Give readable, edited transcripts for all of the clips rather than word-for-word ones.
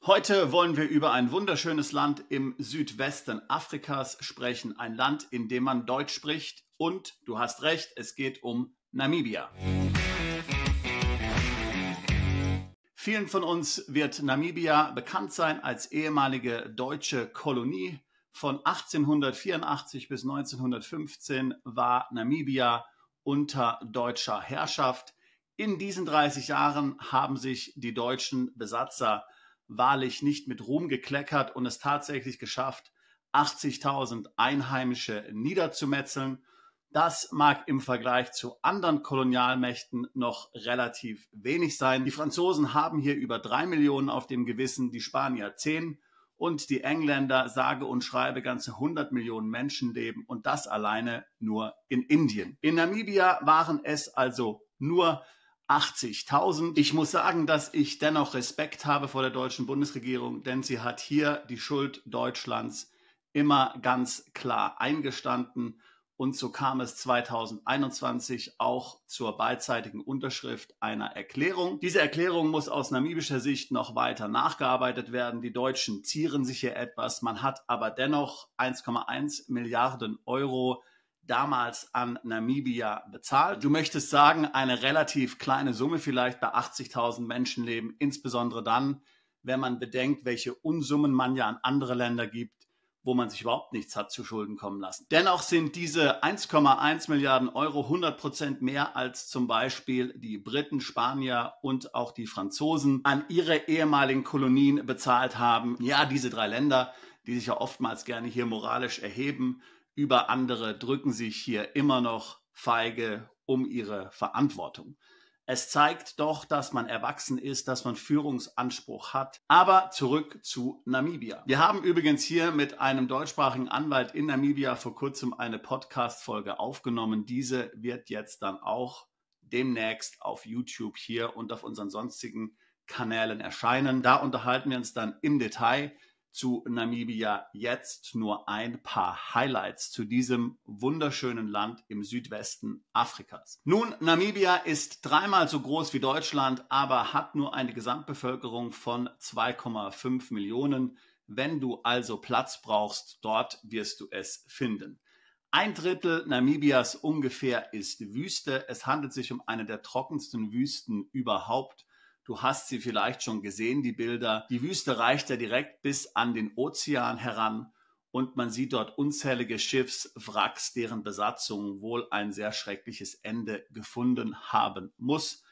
Heute wollen wir über ein wunderschönes Land im Südwesten Afrikas sprechen. Ein Land, in dem man Deutsch spricht. Und du hast recht, es geht um Namibia. Vielen von uns wird Namibia bekannt sein als ehemalige deutsche Kolonie. Von 1884 bis 1915 war Namibia unter deutscher Herrschaft. In diesen 30 Jahren haben sich die deutschen Besatzer wahrlich nicht mit Ruhm gekleckert und es tatsächlich geschafft, 80.000 Einheimische niederzumetzeln. Das mag im Vergleich zu anderen Kolonialmächten noch relativ wenig sein. Die Franzosen haben hier über 3 Millionen auf dem Gewissen, die Spanier 10 und die Engländer sage und schreibe ganze 100 Millionen Menschen leben und das alleine nur in Indien. In Namibia waren es also nur 80.000. Ich muss sagen, dass ich dennoch Respekt habe vor der deutschen Bundesregierung, denn sie hat hier die Schuld Deutschlands immer ganz klar eingestanden. Und so kam es 2021 auch zur beidseitigen Unterschrift einer Erklärung. Diese Erklärung muss aus namibischer Sicht noch weiter nachgearbeitet werden. Die Deutschen zieren sich hier etwas. Man hat aber dennoch 1,1 Milliarden Euro damals an Namibia bezahlt. Du möchtest sagen, eine relativ kleine Summe vielleicht bei 80.000 Menschenleben, insbesondere dann, wenn man bedenkt, welche Unsummen man ja an andere Länder gibt, wo man sich überhaupt nichts hat zu Schulden kommen lassen. Dennoch sind diese 1,1 Milliarden Euro 100% mehr als zum Beispiel die Briten, Spanier und auch die Franzosen an ihre ehemaligen Kolonien bezahlt haben. Ja, diese drei Länder, die sich ja oftmals gerne hier moralisch erheben, über andere drücken sich hier immer noch feige um ihre Verantwortung. Es zeigt doch, dass man erwachsen ist, dass man Führungsanspruch hat. Aber zurück zu Namibia. Wir haben übrigens hier mit einem deutschsprachigen Anwalt in Namibia vor kurzem eine Podcast-Folge aufgenommen. Diese wird jetzt dann auch demnächst auf YouTube hier und auf unseren sonstigen Kanälen erscheinen. Da unterhalten wir uns dann im Detail zu Namibia. Jetzt nur ein paar Highlights zu diesem wunderschönen Land im Südwesten Afrikas. Nun, Namibia ist dreimal so groß wie Deutschland, aber hat nur eine Gesamtbevölkerung von 2,5 Millionen. Wenn du also Platz brauchst, dort wirst du es finden. Ein Drittel Namibias ungefähr ist Wüste. Es handelt sich um eine der trockensten Wüsten überhaupt. Du hast sie vielleicht schon gesehen, die Bilder. Die Wüste reicht ja direkt bis an den Ozean heran und man sieht dort unzählige Schiffswracks, deren Besatzung wohl ein sehr schreckliches Ende gefunden haben muss.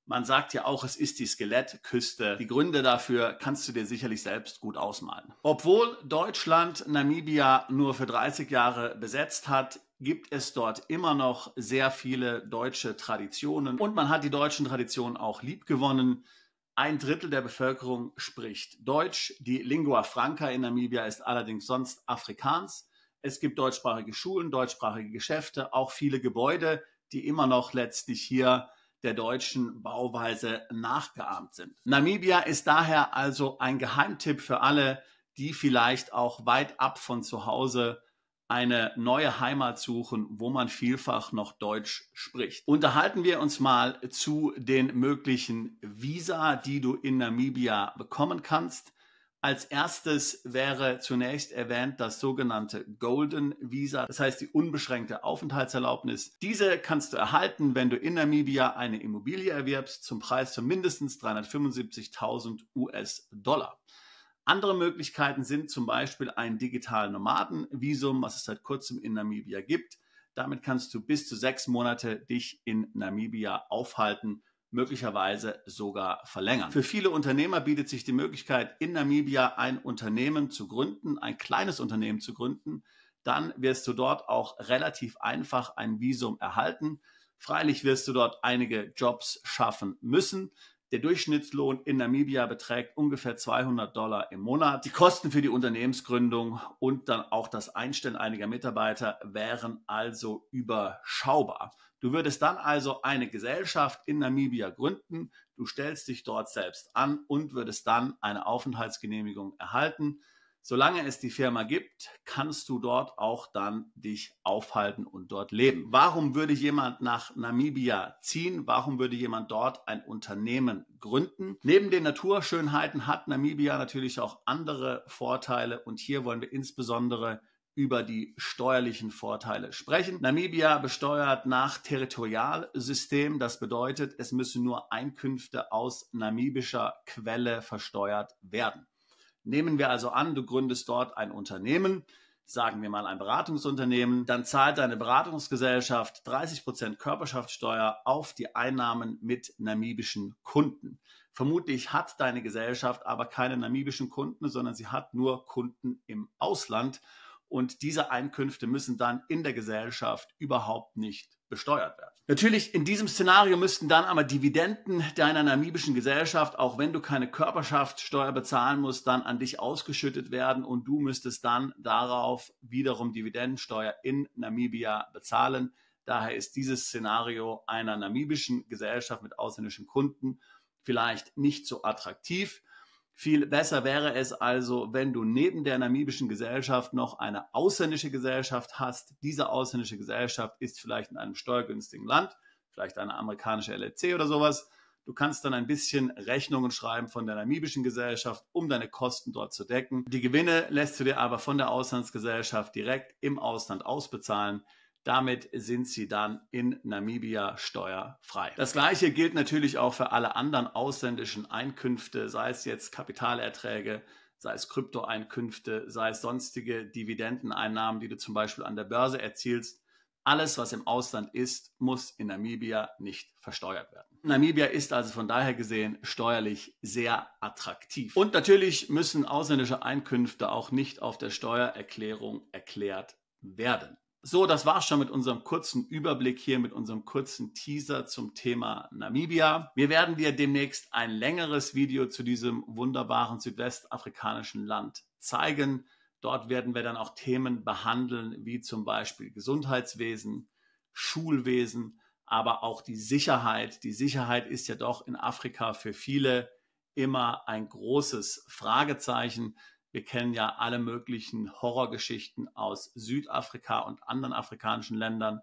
Man sagt ja auch, es ist die Skelettküste. Die Gründe dafür kannst du dir sicherlich selbst gut ausmalen. Obwohl Deutschland Namibia nur für 30 Jahre besetzt hat, gibt es dort immer noch sehr viele deutsche Traditionen und man hat die deutschen Traditionen auch liebgewonnen. Ein Drittel der Bevölkerung spricht Deutsch. Die Lingua Franca in Namibia ist allerdings sonst Afrikaans. Es gibt deutschsprachige Schulen, deutschsprachige Geschäfte, auch viele Gebäude, die immer noch letztlich hier der deutschen Bauweise nachgeahmt sind. Namibia ist daher also ein Geheimtipp für alle, die vielleicht auch weit ab von zu Hause eine neue Heimat suchen, wo man vielfach noch Deutsch spricht. Unterhalten wir uns mal zu den möglichen Visa, die du in Namibia bekommen kannst. Als erstes wäre zunächst erwähnt das sogenannte Golden Visa, das heißt die unbeschränkte Aufenthaltserlaubnis. Diese kannst du erhalten, wenn du in Namibia eine Immobilie erwirbst, zum Preis von mindestens 375.000 US-Dollar. Andere Möglichkeiten sind zum Beispiel ein Digital-Nomaden-Visum, was es seit kurzem in Namibia gibt. Damit kannst du bis zu 6 Monate dich in Namibia aufhalten, möglicherweise sogar verlängern. Für viele Unternehmer bietet sich die Möglichkeit, in Namibia ein Unternehmen zu gründen, ein kleines Unternehmen zu gründen. Dann wirst du dort auch relativ einfach ein Visum erhalten. Freilich wirst du dort einige Jobs schaffen müssen. Der Durchschnittslohn in Namibia beträgt ungefähr $200 im Monat. Die Kosten für die Unternehmensgründung und dann auch das Einstellen einiger Mitarbeiter wären also überschaubar. Du würdest dann also eine Gesellschaft in Namibia gründen, du stellst dich dort selbst an und würdest dann eine Aufenthaltsgenehmigung erhalten. Solange es die Firma gibt, kannst du dort auch dann dich aufhalten und dort leben. Warum würde jemand nach Namibia ziehen? Warum würde jemand dort ein Unternehmen gründen? Neben den Naturschönheiten hat Namibia natürlich auch andere Vorteile und hier wollen wir insbesondere über die steuerlichen Vorteile sprechen. Namibia besteuert nach Territorialsystem. Das bedeutet, es müssen nur Einkünfte aus namibischer Quelle versteuert werden. Nehmen wir also an, du gründest dort ein Unternehmen, sagen wir mal ein Beratungsunternehmen, dann zahlt deine Beratungsgesellschaft 30% Körperschaftssteuer auf die Einnahmen mit namibischen Kunden. Vermutlich hat deine Gesellschaft aber keine namibischen Kunden, sondern sie hat nur Kunden im Ausland und diese Einkünfte müssen dann in der Gesellschaft überhaupt nicht besteuert werden. Natürlich in diesem Szenario müssten dann aber Dividenden deiner namibischen Gesellschaft, auch wenn du keine Körperschaftssteuer bezahlen musst, dann an dich ausgeschüttet werden und du müsstest dann darauf wiederum Dividendensteuer in Namibia bezahlen. Daher ist dieses Szenario einer namibischen Gesellschaft mit ausländischen Kunden vielleicht nicht so attraktiv. Viel besser wäre es also, wenn du neben der namibischen Gesellschaft noch eine ausländische Gesellschaft hast. Diese ausländische Gesellschaft ist vielleicht in einem steuergünstigen Land, vielleicht eine amerikanische LLC oder sowas. Du kannst dann ein bisschen Rechnungen schreiben von der namibischen Gesellschaft, um deine Kosten dort zu decken. Die Gewinne lässt du dir aber von der Auslandsgesellschaft direkt im Ausland ausbezahlen. Damit sind sie dann in Namibia steuerfrei. Das Gleiche gilt natürlich auch für alle anderen ausländischen Einkünfte, sei es jetzt Kapitalerträge, sei es Kryptoeinkünfte, sei es sonstige Dividendeneinnahmen, die du zum Beispiel an der Börse erzielst. Alles, was im Ausland ist, muss in Namibia nicht versteuert werden. Namibia ist also von daher gesehen steuerlich sehr attraktiv. Und natürlich müssen ausländische Einkünfte auch nicht auf der Steuererklärung erklärt werden. So, das war's schon mit unserem kurzen Überblick hier, mit unserem kurzen Teaser zum Thema Namibia. Wir werden dir demnächst ein längeres Video zu diesem wunderbaren südwestafrikanischen Land zeigen. Dort werden wir dann auch Themen behandeln, wie zum Beispiel Gesundheitswesen, Schulwesen, aber auch die Sicherheit. Die Sicherheit ist ja doch in Afrika für viele immer ein großes Fragezeichen. Wir kennen ja alle möglichen Horrorgeschichten aus Südafrika und anderen afrikanischen Ländern.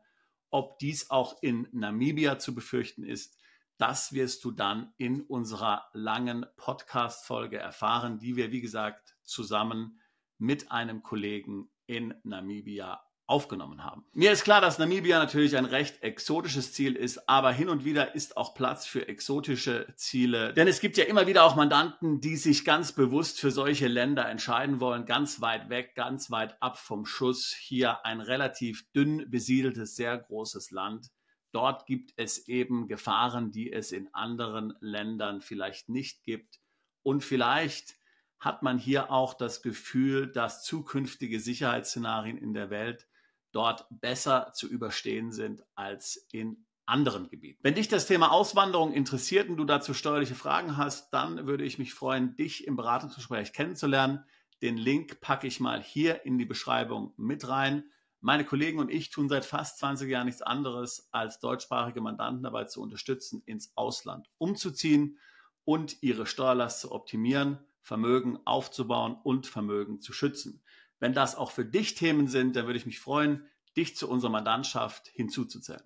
Ob dies auch in Namibia zu befürchten ist, das wirst du dann in unserer langen Podcast-Folge erfahren, die wir, wie gesagt, zusammen mit einem Kollegen in Namibia aufgenommen haben. Mir ist klar, dass Namibia natürlich ein recht exotisches Ziel ist, aber hin und wieder ist auch Platz für exotische Ziele. Denn es gibt ja immer wieder auch Mandanten, die sich ganz bewusst für solche Länder entscheiden wollen, ganz weit weg, ganz weit ab vom Schuss. Hier ein relativ dünn besiedeltes, sehr großes Land. Dort gibt es eben Gefahren, die es in anderen Ländern vielleicht nicht gibt. Und vielleicht hat man hier auch das Gefühl, dass zukünftige Sicherheitsszenarien in der Welt dort besser zu überstehen sind als in anderen Gebieten. Wenn dich das Thema Auswanderung interessiert und du dazu steuerliche Fragen hast, dann würde ich mich freuen, dich im Beratungsgespräch kennenzulernen. Den Link packe ich mal hier in die Beschreibung mit rein. Meine Kollegen und ich tun seit fast 20 Jahren nichts anderes, als deutschsprachige Mandanten dabei zu unterstützen, ins Ausland umzuziehen und ihre Steuerlast zu optimieren, Vermögen aufzubauen und Vermögen zu schützen. Wenn das auch für dich Themen sind, dann würde ich mich freuen, dich zu unserer Mandantschaft hinzuzuzählen.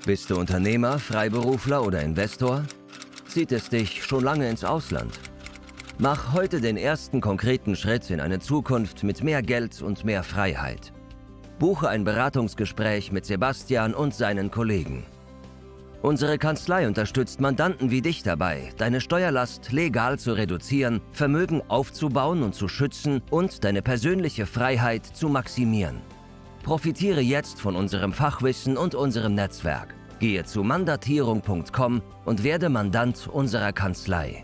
Bist du Unternehmer, Freiberufler oder Investor? Zieht es dich schon lange ins Ausland? Mach heute den ersten konkreten Schritt in eine Zukunft mit mehr Geld und mehr Freiheit. Buche ein Beratungsgespräch mit Sebastian und seinen Kollegen. Unsere Kanzlei unterstützt Mandanten wie dich dabei, deine Steuerlast legal zu reduzieren, Vermögen aufzubauen und zu schützen und deine persönliche Freiheit zu maximieren. Profitiere jetzt von unserem Fachwissen und unserem Netzwerk. Gehe zu mandatierung.com und werde Mandant unserer Kanzlei.